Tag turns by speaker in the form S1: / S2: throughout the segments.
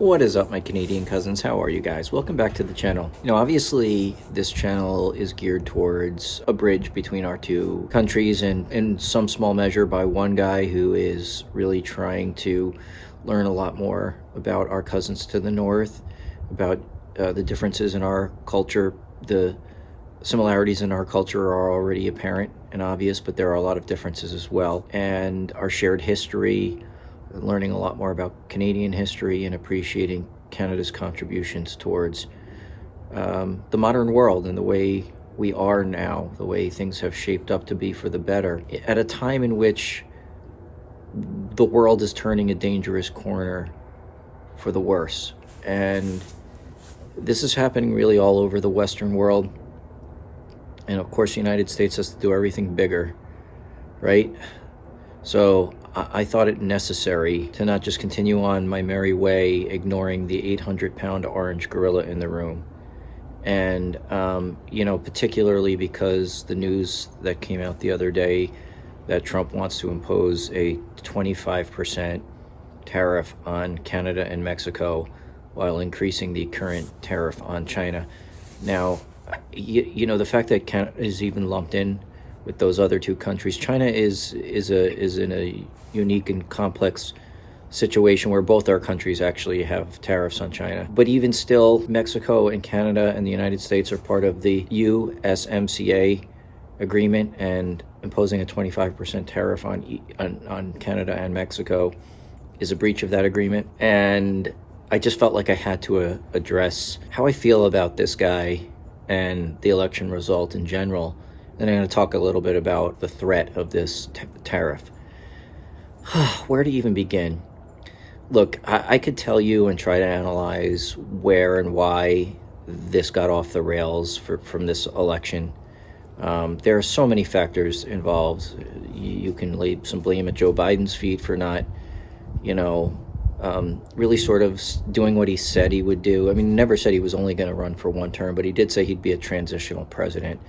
S1: What is up, my Canadian cousins? How are you guys? Welcome back to the channel. Obviously, this channel is geared towards a bridge between our two countries, and in some small measure by one guy who is really trying to learn a lot more about our cousins to the north, about the differences in our culture. The similarities in our culture are already apparent and obvious, but there are a lot of differences as well. And our shared history, learning a lot more about Canadian history and appreciating Canada's contributions towards the modern world and the way we are now, the way things have shaped up to be for the better, at a time in which the world is turning a dangerous corner for the worse. And this is happening really all over the Western world. And of course, the United States has to do everything bigger, right? So I thought it necessary to not just continue on my merry way, ignoring the 800-pound orange gorilla in the room. And, particularly because the news that came out the other day that Trump wants to impose a 25% tariff on Canada and Mexico while increasing the current tariff on China. Now, the fact that Canada is even lumped in with those other two countries. China is in a unique and complex situation where both our countries actually have tariffs on China. But even still, Mexico and Canada and the United States are part of the USMCA agreement, and imposing a 25% tariff on Canada and Mexico is a breach of that agreement. And I just felt like I had to address how I feel about this guy and the election result in general. Then I'm going to talk a little bit about the threat of this tariff. Where to even begin? Look, I could tell you and try to analyze where and why this got off the rails from this election. There are so many factors involved. You can lay some blame at Joe Biden's feet for not, really sort of doing what he said he would do. I mean, he never said he was only going to run for one term, but he did say he'd be a transitional president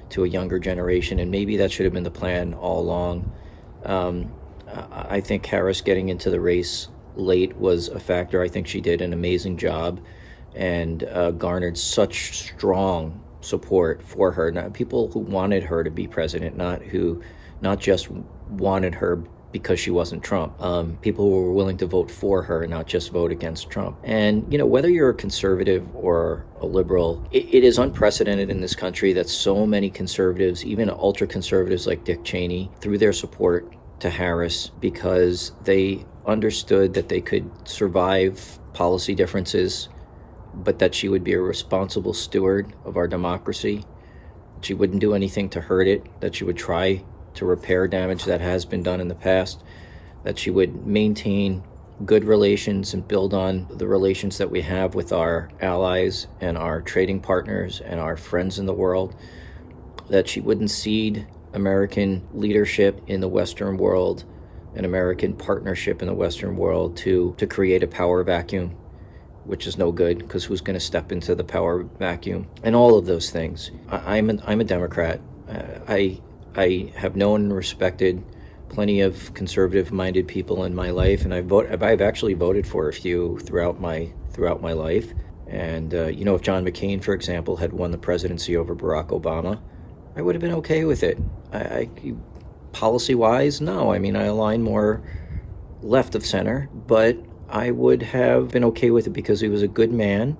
S1: to a younger generation, and maybe that should have been the plan all along. I think Harris getting into the race late was a factor. I think she did an amazing job and garnered such strong support for her. Not people who wanted her to be president, not just wanted her because she wasn't Trump. People who were willing to vote for her, not just vote against Trump. And, whether you're a conservative or a liberal, it is unprecedented in this country that so many conservatives, even ultra-conservatives like Dick Cheney, threw their support to Harris because they understood that they could survive policy differences, but that she would be a responsible steward of our democracy. She wouldn't do anything to hurt it, that she would try to repair damage that has been done in the past, that she would maintain good relations and build on the relations that we have with our allies and our trading partners and our friends in the world, that she wouldn't cede American leadership in the Western world and American partnership in the Western world to create a power vacuum, which is no good, because who's going to step into the power vacuum? And all of those things. I'm a Democrat. I have known and respected plenty of conservative-minded people in my life, and I've actually voted for a few throughout my life. And if John McCain, for example, had won the presidency over Barack Obama, I would have been okay with it. Policy-wise, no. I mean, I align more left of center, but I would have been okay with it because he was a good man,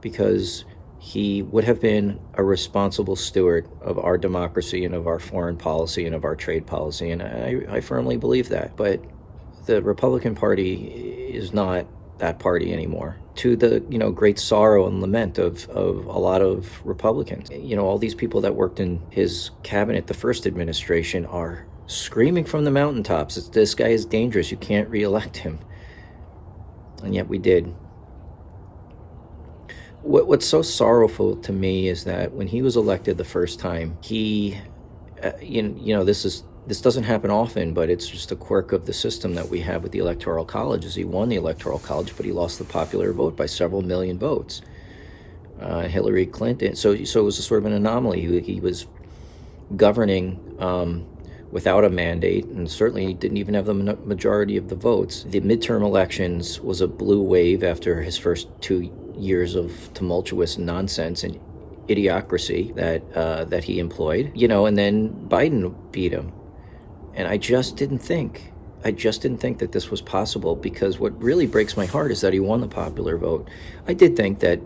S1: because he would have been a responsible steward of our democracy and of our foreign policy and of our trade policy. And I firmly believe that. But the Republican Party is not that party anymore, to the great sorrow and lament of a lot of Republicans. All these people that worked in his cabinet, the first administration, are screaming from the mountaintops, this guy is dangerous, you can't re-elect him. And yet we did. What's so sorrowful to me is that when he was elected the first time, he, this doesn't happen often, but it's just a quirk of the system that we have with the Electoral College, is he won the Electoral College, but he lost the popular vote by several million votes. Hillary Clinton, so it was a sort of an anomaly. He was governing without a mandate, and certainly didn't even have the majority of the votes. The midterm elections was a blue wave after his first 2 years of tumultuous nonsense and idiocracy that he employed, and then Biden beat him. And I just didn't think that this was possible, because what really breaks my heart is that he won the popular vote. I did think that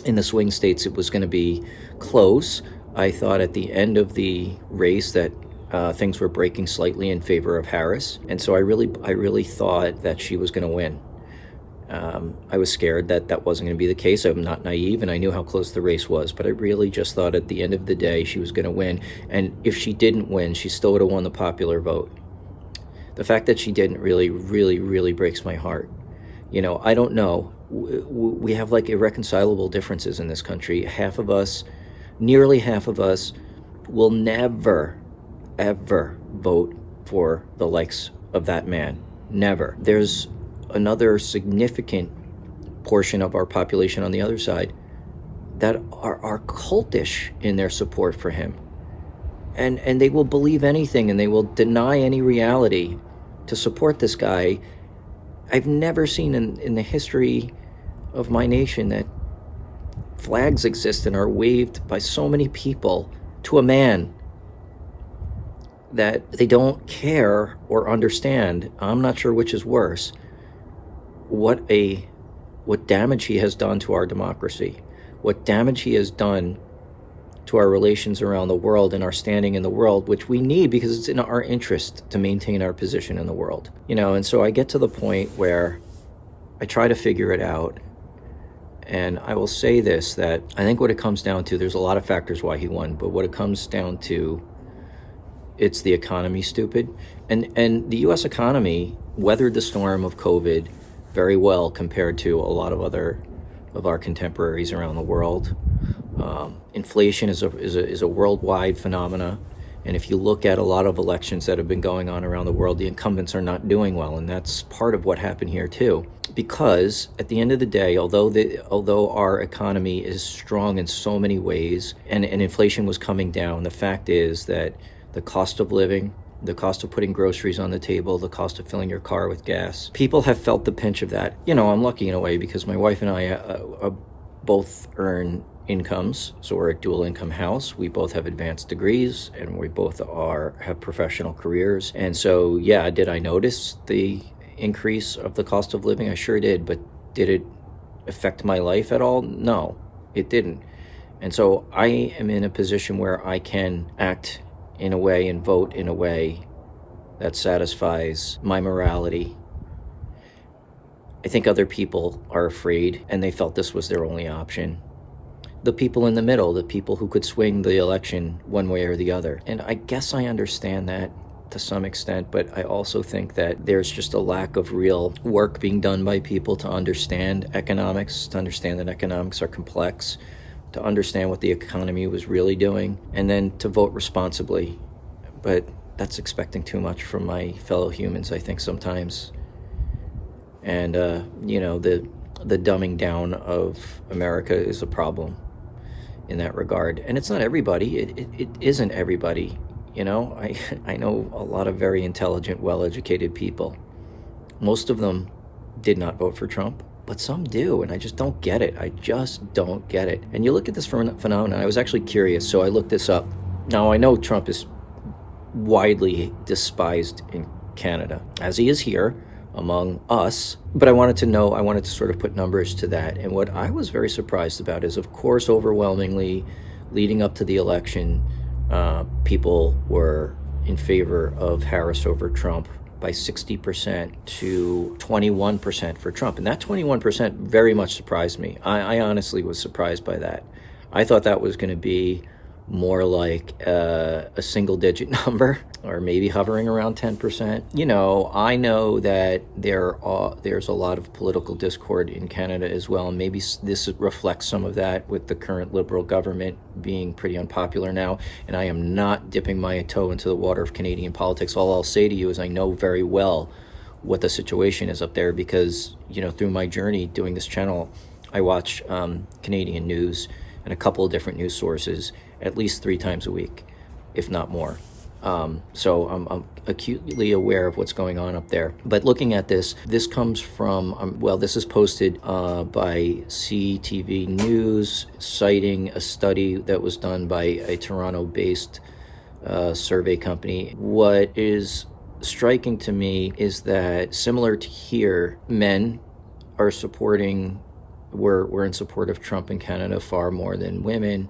S1: in the swing states it was going to be close. I thought at the end of the race that things were breaking slightly in favor of Harris, and so I really thought that she was going to win. I was scared that that wasn't going to be the case. I'm not naive, and I knew how close the race was, but I really just thought at the end of the day she was going to win. And if she didn't win, she still would have won the popular vote. The fact that she didn't really breaks my heart. I don't know. We have like irreconcilable differences in this country. Nearly half of us will never, ever vote for the likes of that man. Never. There's another significant portion of our population on the other side that are cultish in their support for him. And they will believe anything, and they will deny any reality to support this guy. I've never seen in the history of my nation that flags exist and are waved by so many people to a man that they don't care or understand. I'm not sure which is worse. What damage he has done to our democracy, what damage he has done to our relations around the world and our standing in the world, which we need because it's in our interest to maintain our position in the world. And so I get to the point where I try to figure it out. And I will say this, that I think what it comes down to, there's a lot of factors why he won, but what it comes down to, it's the economy, stupid. And the U.S. economy weathered the storm of COVID very well compared to a lot of other of our contemporaries around the world. Inflation is a worldwide phenomena, and if you look at a lot of elections that have been going on around the world, the incumbents are not doing well, and that's part of what happened here too. Because at the end of the day, although our economy is strong in so many ways, and inflation was coming down, the fact is that the cost of living, the cost of putting groceries on the table, the cost of filling your car with gas, people have felt the pinch of that. I'm lucky in a way because my wife and I both earn incomes, so we're a dual income house. We both have advanced degrees, and we both have professional careers. And so, yeah, did I notice the increase of the cost of living? I sure did, but did it affect my life at all? No, it didn't. And so I am in a position where I can act in a way and vote in a way that satisfies my morality. I think other people are afraid, and they felt this was their only option. The people in the middle, the people who could swing the election one way or the other. And I guess I understand that to some extent, but I also think that there's just a lack of real work being done by people to understand economics, to understand that economics are complex, to understand what the economy was really doing, and then to vote responsibly. But that's expecting too much from my fellow humans, I think, sometimes. And, the dumbing down of America is a problem in that regard. And it's not everybody. It isn't everybody. I know a lot of very intelligent, well-educated people. Most of them did not vote for Trump, but some do, and I just don't get it. I just don't get it. And you look at this phenomenon, I was actually curious, so I looked this up. Now, I know Trump is widely despised in Canada, as he is here among us, but I wanted to sort of put numbers to that. And what I was very surprised about is, of course, overwhelmingly leading up to the election, people were in favor of Harris over Trump by 60% to 21% for Trump. And that 21% very much surprised me. I honestly was surprised by that. I thought that was going to be more like a single-digit number, or maybe hovering around 10%. I know that there's a lot of political discord in Canada as well, and maybe this reflects some of that with the current Liberal government being pretty unpopular now, and I am not dipping my toe into the water of Canadian politics. All I'll say to you is I know very well what the situation is up there because, through my journey doing this channel, I watch Canadian news and a couple of different news sources at least 3 times a week, if not more. So I'm acutely aware of what's going on up there. But looking at this comes from, well, this is posted by CTV News, citing a study that was done by a Toronto-based survey company. What is striking to me is that, similar to here, men are we're in support of Trump in Canada far more than women.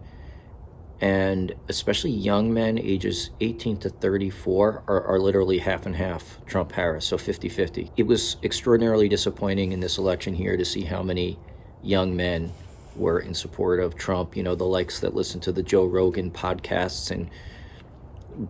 S1: And especially young men ages 18 to 34 are literally half and half Trump-Harris, so 50-50. It was extraordinarily disappointing in this election here to see how many young men were in support of Trump, the likes that listen to the Joe Rogan podcasts and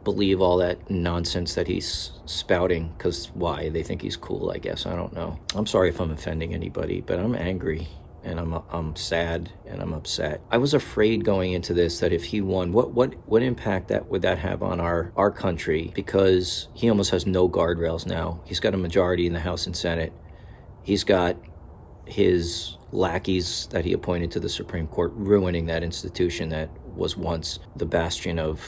S1: believe all that nonsense that he's spouting. Because why? They think he's cool, I guess. I don't know. I'm sorry if I'm offending anybody, but I'm angry. And I'm sad and I'm upset. I was afraid going into this that if he won, what impact would that have on our country? Because he almost has no guardrails now. He's got a majority in the House and Senate. He's got his lackeys that he appointed to the Supreme Court ruining that institution that was once the bastion of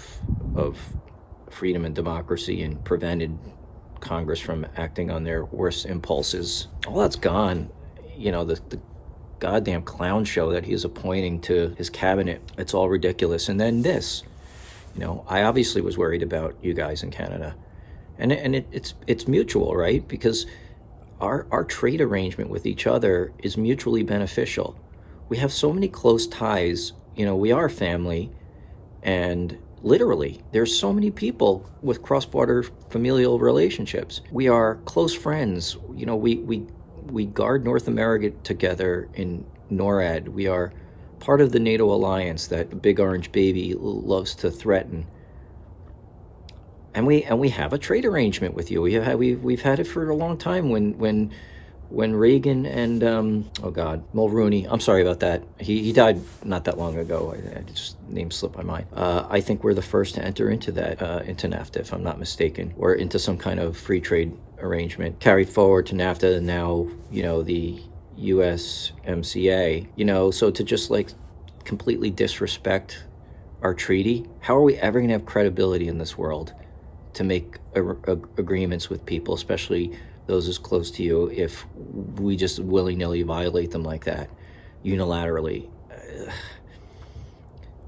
S1: freedom and democracy and prevented Congress from acting on their worst impulses. All that's gone. The goddamn clown show that he's appointing to his cabinet. It's all ridiculous. And then this, I obviously was worried about you guys in Canada, and it's mutual, right? Because our trade arrangement with each other is mutually beneficial. We have so many close ties. We are family, and literally, there's so many people with cross-border familial relationships. We are close friends. We guard North America together in NORAD. We are part of the NATO alliance that the big orange baby loves to threaten. And we have a trade arrangement with you. We've had it for a long time. When Reagan and Mulrooney, I'm sorry about that. He died not that long ago. I just name slipped my mind. I think we're the first to enter into that into NAFTA, if I'm not mistaken, or into some kind of free trade arrangement carried forward to NAFTA, and now the USMCA. So to just completely disrespect our treaty, how are we ever going to have credibility in this world to make agreements with people, especially those as close to you, if we just willy-nilly violate them like that unilaterally?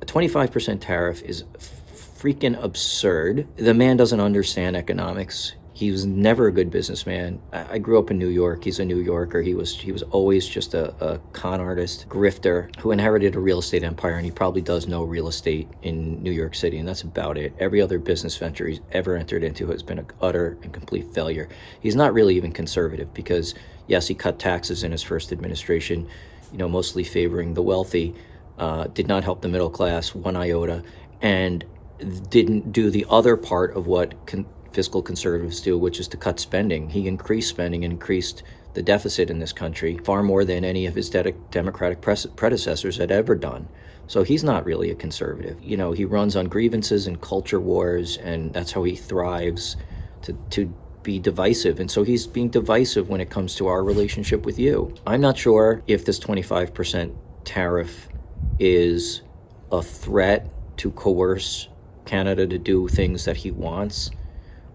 S1: A 25% tariff is freaking absurd. The man doesn't understand economics. He was never a good businessman. I grew up in New York. He's a New Yorker. He was always just a con artist, grifter, who inherited a real estate empire, and he probably does know real estate in New York City, and that's about it. Every other business venture he's ever entered into has been an utter and complete failure. He's not really even conservative because, yes, he cut taxes in his first administration, mostly favoring the wealthy, did not help the middle class one iota, and didn't do the other part of what fiscal conservatives do, which is to cut spending. He increased spending and increased the deficit in this country far more than any of his Democratic predecessors had ever done. So he's not really a conservative. He runs on grievances and culture wars, and that's how he thrives, to be divisive. And so he's being divisive when it comes to our relationship with you. I'm not sure if this 25% tariff is a threat to coerce Canada to do things that he wants,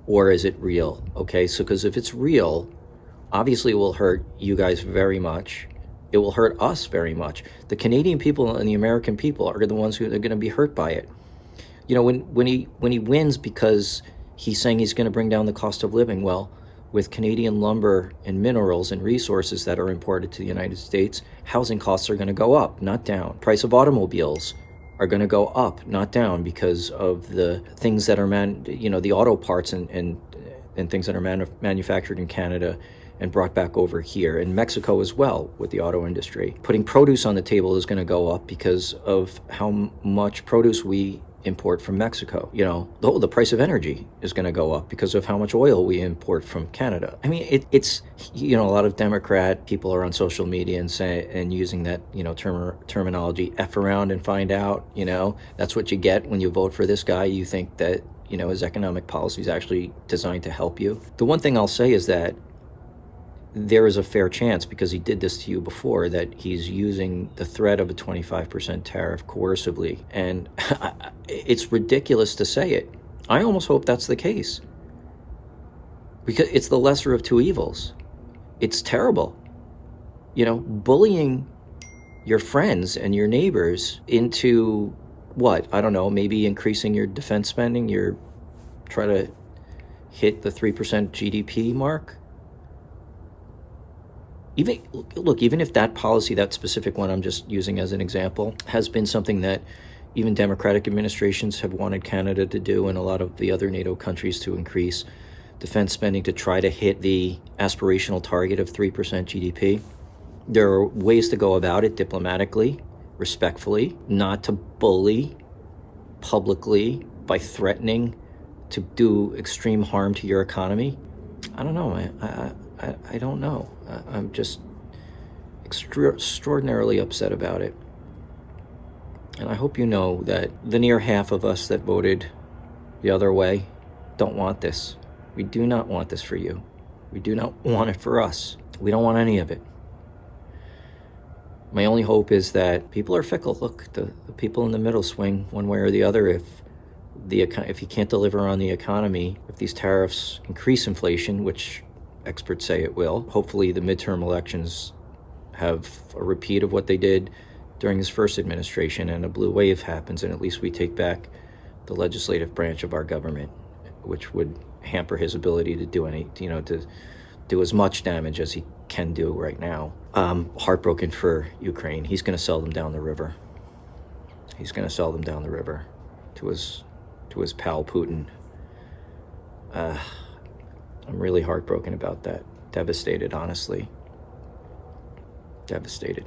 S1: or is it real? Okay, so because if it's real, obviously it will hurt you guys very much. It will hurt us very much. The Canadian people and the American people are the ones who are going to be hurt by it. When he wins because he's saying he's going to bring down the cost of living, well, with Canadian lumber and minerals and resources that are imported to the United States, housing costs are going to go up, not down. Price of automobiles are going to go up, not down, because of the things that are the auto parts and things that are manufactured in Canada and brought back over here, in Mexico as well, with the auto industry. Putting produce on the table is going to go up because of how much produce we import from Mexico. The price of energy is going to go up because of how much oil we import from Canada. I mean, it's a lot of Democrat people are on social media and using that terminology, F around and find out. That's what you get when you vote for this guy. You think that his economic policy is actually designed to help you. The one thing I'll say is that there is a fair chance, because he did this to you before, that he's using the threat of a 25% tariff coercively. And it's ridiculous to say it. I almost hope that's the case, because it's the lesser of two evils. It's terrible. Bullying your friends and your neighbors into what? I don't know, maybe increasing your defense spending, you're trying to hit the 3% GDP mark. Even if that policy, that specific one I'm just using as an example, has been something that even Democratic administrations have wanted Canada to do, and a lot of the other NATO countries to increase defense spending to try to hit the aspirational target of 3% GDP. There are ways to go about it diplomatically, respectfully, not to bully publicly by threatening to do extreme harm to your economy. I don't know. I don't know. I'm just extraordinarily upset about it. And I hope you know that the near half of us that voted the other way don't want this. We do not want this for you. We do not want it for us. We don't want any of it. My only hope is that people are fickle. Look, the people in the middle swing one way or the other. If you can't deliver on the economy, if these tariffs increase inflation, which experts say it will, hopefully the midterm elections have a repeat of what they did during his first administration, and a blue wave happens, and at least we take back the legislative branch of our government, which would hamper his ability to to do as much damage as he can do right now. Heartbroken for Ukraine. He's going to sell them down the river. He's going to sell them down the river to his pal Putin. I'm really heartbroken about that. Devastated, honestly. Devastated.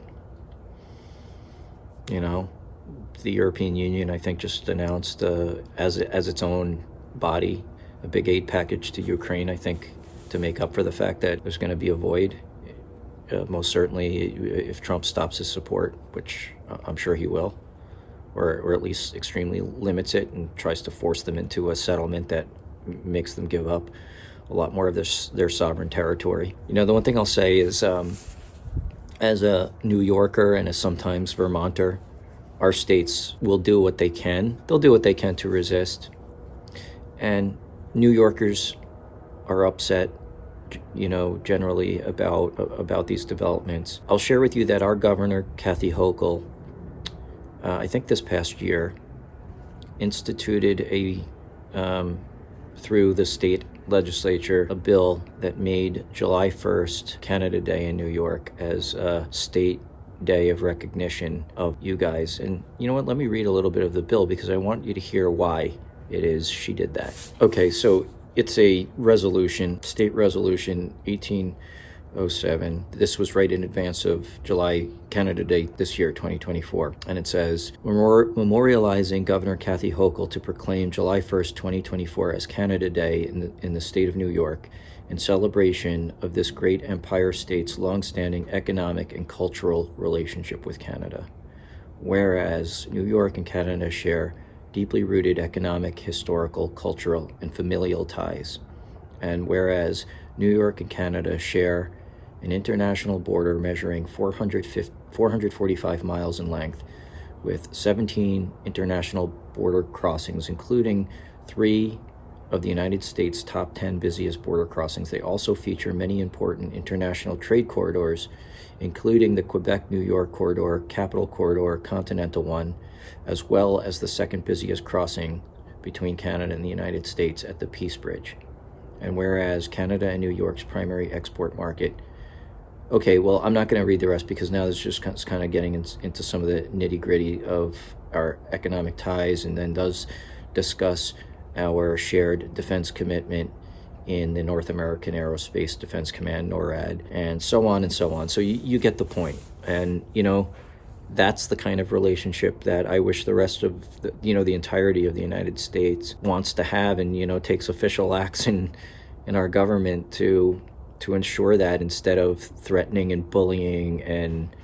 S1: The European Union, I think, just announced as its own body a big aid package to Ukraine, I think, to make up for the fact that there's going to be a void. Most certainly, if Trump stops his support, which I'm sure he will, or at least extremely limits it and tries to force them into a settlement that makes them give up a lot more of their sovereign territory. The one thing I'll say is, as a New Yorker and as sometimes Vermonter, our states will do what they can. They'll do what they can to resist. And New Yorkers are upset, generally about these developments. I'll share with you that our governor, Kathy Hochul, I think this past year, instituted through the state legislature, a bill that made July 1st Canada Day in New York as a state day of recognition of you guys. And you know what? Let me read a little bit of the bill, because I want you to hear why it is she did that. Okay, so it's a resolution, State Resolution 1807. This was right in advance of July Canada Day this year, 2024. And it says, memorializing Governor Kathy Hochul to proclaim July 1st, 2024 as Canada Day in the state of New York, in celebration of this great empire state's longstanding economic and cultural relationship with Canada. Whereas New York and Canada share deeply rooted economic, historical, cultural, and familial ties. And whereas New York and Canada share an international border measuring 445 miles in length, with 17 international border crossings, including 3 of the United States' top 10 busiest border crossings. They also feature many important international trade corridors, including the Quebec-New York corridor, Capital Corridor, Continental One, as well as the second busiest crossing between Canada and the United States at the Peace Bridge. And whereas Canada and New York's primary export market. Okay, well, I'm not going to read the rest, because now it's just kind of getting into some of the nitty-gritty of our economic ties, and then does discuss our shared defense commitment in the North American Aerospace Defense Command, NORAD, and so on and so on. So you get the point. And, that's the kind of relationship that I wish the rest of the entirety of the United States wants to have, and, takes official acts in our government to ensure that, instead of threatening and bullying and,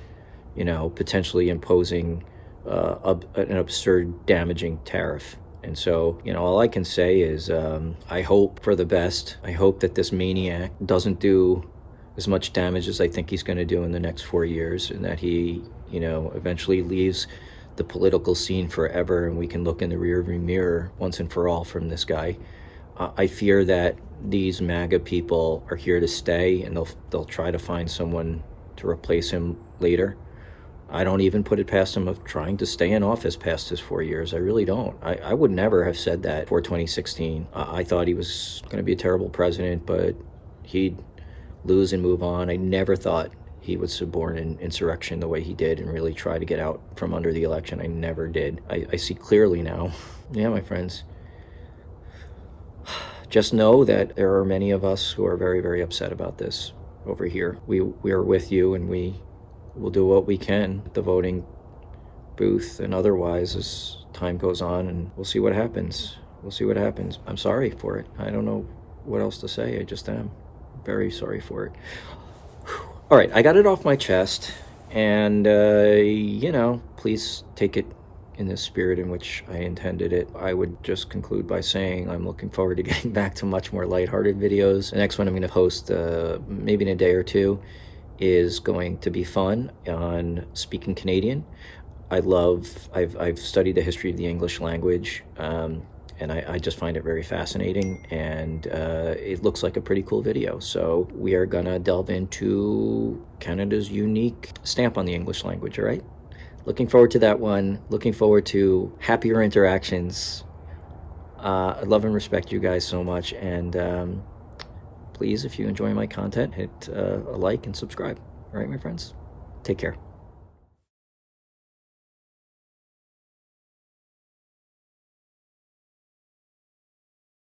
S1: potentially imposing an absurd, damaging tariff. And so, all I can say is I hope for the best. I hope that this maniac doesn't do as much damage as I think he's going to do in the next 4 years, and that he, eventually leaves the political scene forever and we can look in the rearview mirror once and for all from this guy. I fear that these MAGA people are here to stay, and they'll try to find someone to replace him later. I don't even put it past him of trying to stay in office past his 4 years. I really don't. I would never have said that for 2016. I thought he was going to be a terrible president, but he'd lose and move on. I never thought he would suborn an insurrection the way he did and really try to get out from under the election. I never did. I see clearly now. Yeah, my friends. Just know that there are many of us who are very, very upset about this over here. We are with you, and we will do what we can at the voting booth and otherwise as time goes on, and we'll see what happens. We'll see what happens. I'm sorry for it. I don't know what else to say. I just am very sorry for it. All right, I got it off my chest, and please take it in the spirit in which I intended it. I would just conclude by saying I'm looking forward to getting back to much more lighthearted videos. The next one I'm going to post maybe in a day or two is going to be fun on speaking Canadian. I've studied the history of the English language, and I just find it very fascinating, and it looks like a pretty cool video. So we are gonna delve into Canada's unique stamp on the English language, all right? Looking forward to that one. Looking forward to happier interactions. I love and respect you guys so much, and please, if you enjoy my content, hit a like and subscribe. All right, my friends? Take care.